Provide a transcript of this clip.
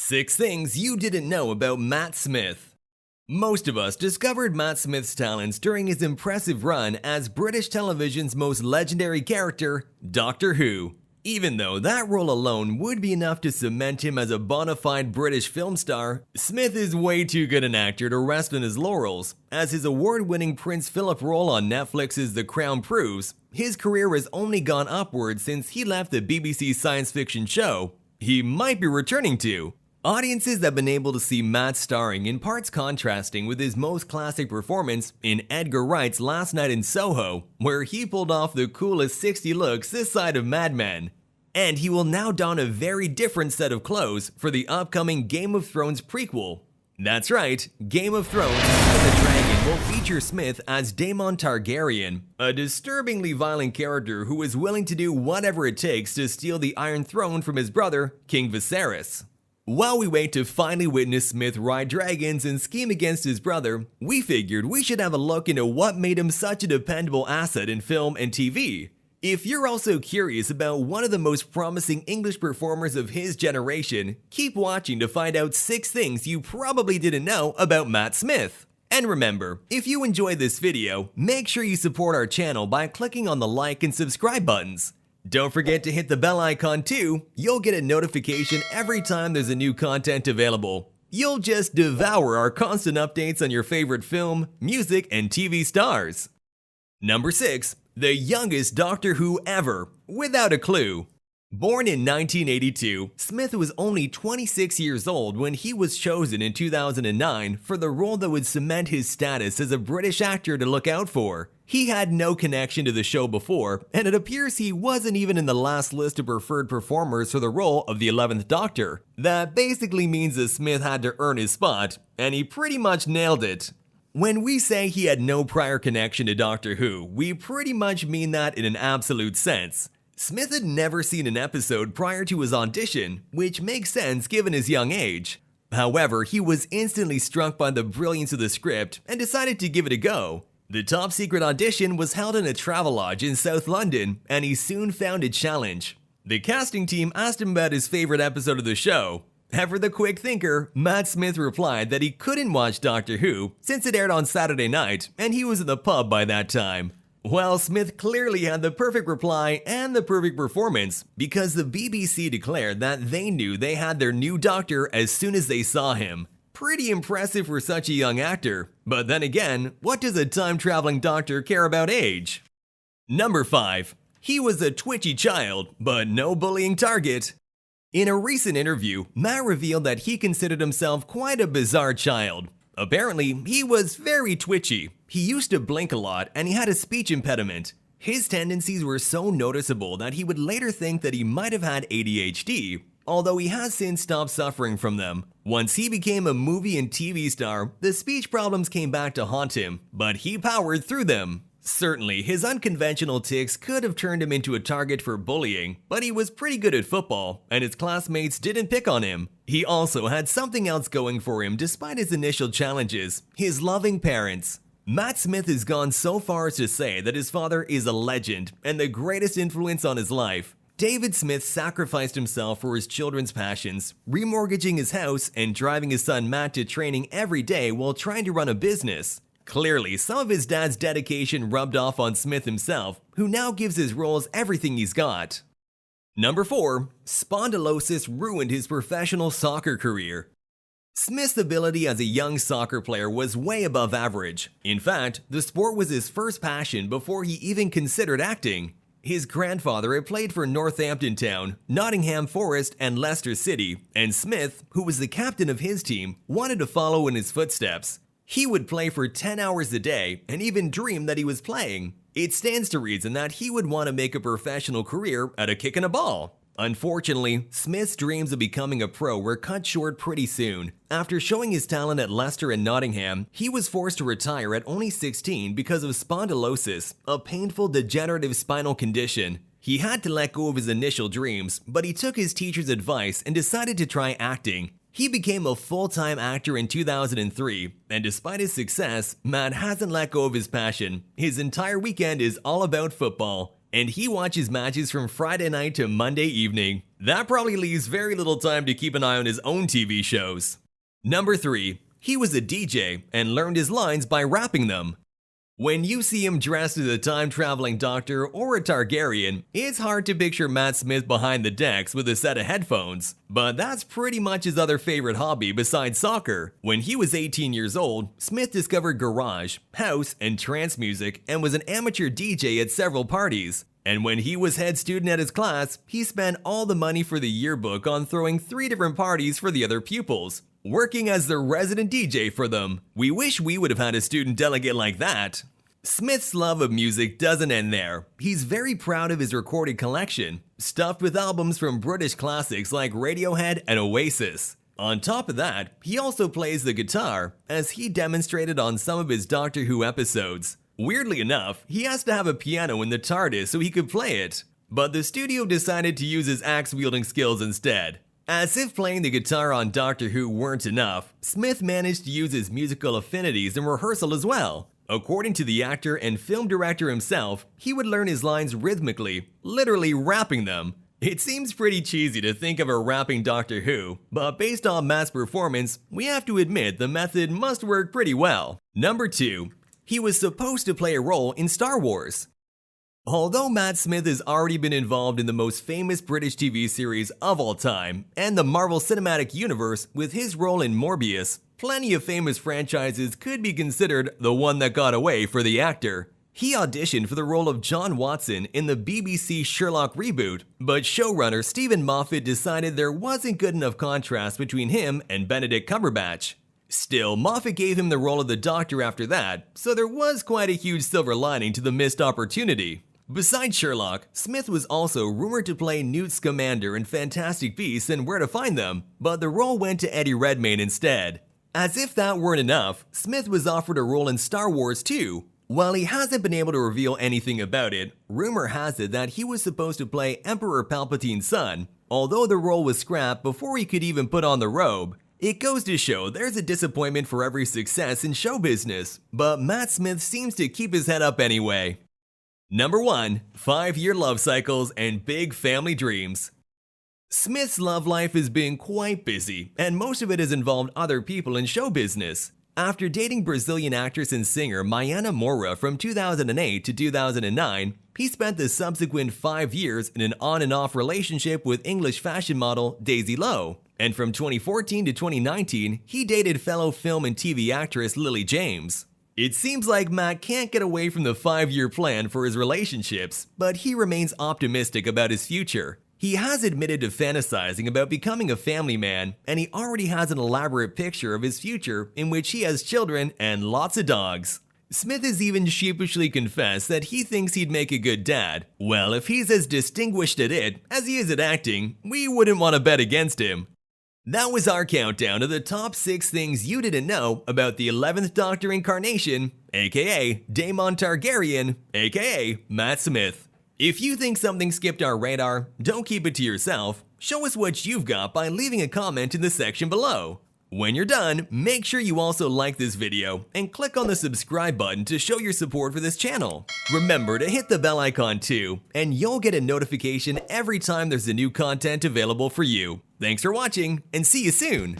6 Things You Didn't Know About Matt Smith. Most of us discovered Matt Smith's talents during his impressive run as British television's most legendary character, Doctor Who. Even though that role alone would be enough to cement him as a bona fide British film star, Smith is way too good an actor to rest on his laurels. As his award-winning Prince Philip role on Netflix's The Crown proves, his career has only gone upward since he left the BBC science fiction show he might be returning to. Audiences have been able to see Matt starring in parts contrasting with his most classic performance in Edgar Wright's Last Night in Soho, where he pulled off the coolest 60 looks this side of Mad Men. And he will now don a very different set of clothes for the upcoming Game of Thrones prequel. That's right, Game of Thrones House of the Dragon will feature Smith as Daemon Targaryen, a disturbingly violent character who is willing to do whatever it takes to steal the Iron Throne from his brother, King Viserys. While we wait to finally witness Smith ride dragons and scheme against his brother, we figured we should have a look into what made him such a dependable asset in film and TV. If you're also curious about one of the most promising English performers of his generation, keep watching to find out 6 things you probably didn't know about Matt Smith. And remember, if you enjoyed this video, make sure you support our channel by clicking on the like and subscribe buttons. Don't forget to hit the bell icon too, you'll get a notification every time there's a new content available. You'll just devour our constant updates on your favorite film, music, and TV stars. Number 6. The youngest Doctor Who ever, without a clue. Born in 1982, Smith was only 26 years old when he was chosen in 2009 for the role that would cement his status as a British actor to look out for. He had no connection to the show before, and it appears he wasn't even in the last list of preferred performers for the role of the 11th Doctor. That basically means that Smith had to earn his spot, and he pretty much nailed it. When we say he had no prior connection to Doctor Who, we pretty much mean that in an absolute sense. Smith had never seen an episode prior to his audition, which makes sense given his young age. However, he was instantly struck by the brilliance of the script and decided to give it a go. The top secret audition was held in a Travelodge in South London, and he soon found a challenge. The casting team asked him about his favorite episode of the show. Ever the quick thinker, Matt Smith replied that he couldn't watch Doctor Who since it aired on Saturday night and he was in the pub by that time. Well, Smith clearly had the perfect reply and the perfect performance because the BBC declared that they knew they had their new Doctor as soon as they saw him. Pretty impressive for such a young actor, but then again, what does a time-traveling doctor care about age? Number 5. He was a twitchy child, but no bullying target. In a recent interview, Matt revealed that he considered himself quite a bizarre child. Apparently, he was very twitchy. He used to blink a lot and he had a speech impediment. His tendencies were so noticeable that he would later think that he might have had ADHD, although he has since stopped suffering from them. Once he became a movie and TV star, the speech problems came back to haunt him, but he powered through them. Certainly, his unconventional tics could have turned him into a target for bullying, but he was pretty good at football, and his classmates didn't pick on him. He also had something else going for him despite his initial challenges: his loving parents. Matt Smith has gone so far as to say that his father is a legend and the greatest influence on his life. David Smith sacrificed himself for his children's passions, remortgaging his house and driving his son Matt to training every day while trying to run a business. Clearly, some of his dad's dedication rubbed off on Smith himself, who now gives his roles everything he's got. Number 4. Spondylosis ruined his professional soccer career. Smith's ability as a young soccer player was way above average. In fact, the sport was his first passion before he even considered acting. His grandfather had played for Northampton Town, Nottingham Forest, and Leicester City, and Smith, who was the captain of his team, wanted to follow in his footsteps. He would play for 10 hours a day and even dream that he was playing. It stands to reason that he would want to make a professional career at a kick and a ball. Unfortunately, Smith's dreams of becoming a pro were cut short pretty soon. After showing his talent at Leicester and Nottingham, he was forced to retire at only 16 because of spondylosis, a painful degenerative spinal condition. He had to let go of his initial dreams, but he took his teacher's advice and decided to try acting. He became a full-time actor in 2003, and despite his success, Matt hasn't let go of his passion. His entire weekend is all about football, and he watches matches from Friday night to Monday evening. That probably leaves very little time to keep an eye on his own TV shows. Number 3. He was a DJ and learned his lines by rapping them. When you see him dressed as a time-traveling doctor or a Targaryen, it's hard to picture Matt Smith behind the decks with a set of headphones. But that's pretty much his other favorite hobby besides soccer. When he was 18 years old, Smith discovered garage, house, and trance music and was an amateur DJ at several parties. And when he was head student at his class, he spent all the money for the yearbook on throwing 3 different parties for the other pupils, working as the resident DJ for them. We wish we would have had a student delegate like that. Smith's love of music doesn't end there. He's very proud of his recorded collection, stuffed with albums from British classics like Radiohead and Oasis. On top of that, he also plays the guitar, as he demonstrated on some of his Doctor Who episodes. Weirdly enough, he has to have a piano in the TARDIS so he could play it, but the studio decided to use his axe-wielding skills instead. As if playing the guitar on Doctor Who weren't enough, Smith managed to use his musical affinities in rehearsal as well. According to the actor and film director himself, he would learn his lines rhythmically, literally rapping them. It seems pretty cheesy to think of a rapping Doctor Who, but based on Matt's performance, we have to admit the method must work pretty well. Number 2. He was supposed to play a role in Star Wars. Although Matt Smith has already been involved in the most famous British TV series of all time, and the Marvel Cinematic Universe with his role in Morbius, plenty of famous franchises could be considered the one that got away for the actor. He auditioned for the role of John Watson in the BBC Sherlock reboot, but showrunner Stephen Moffat decided there wasn't good enough contrast between him and Benedict Cumberbatch. Still, Moffat gave him the role of the Doctor after that, so there was quite a huge silver lining to the missed opportunity. Besides Sherlock, Smith was also rumored to play Newt Scamander in Fantastic Beasts and Where to Find Them, but the role went to Eddie Redmayne instead. As if that weren't enough, Smith was offered a role in Star Wars too. While he hasn't been able to reveal anything about it, rumor has it that he was supposed to play Emperor Palpatine's son, although the role was scrapped before he could even put on the robe. It goes to show there's a disappointment for every success in show business, but Matt Smith seems to keep his head up anyway. Number 1. 5-year love cycles and big family dreams. Smith's love life has been quite busy, and most of it has involved other people in show business. After dating Brazilian actress and singer Maiana Moura from 2008 to 2009, he spent the subsequent 5 years in an on-and-off relationship with English fashion model Daisy Lowe. And from 2014 to 2019, he dated fellow film and TV actress Lily James. It seems like Matt can't get away from the 5-year plan for his relationships, but he remains optimistic about his future. He has admitted to fantasizing about becoming a family man, and he already has an elaborate picture of his future in which he has children and lots of dogs. Smith has even sheepishly confessed that he thinks he'd make a good dad. Well, if he's as distinguished at it as he is at acting, we wouldn't want to bet against him. That was our countdown of the top 6 things you didn't know about the 11th Doctor incarnation, aka Daemon Targaryen, aka Matt Smith. If you think something skipped our radar, don't keep it to yourself. Show us what you've got by leaving a comment in the section below. When you're done, make sure you also like this video and click on the subscribe button to show your support for this channel. Remember to hit the bell icon too, and you'll get a notification every time there's a new content available for you. Thanks for watching, and see you soon!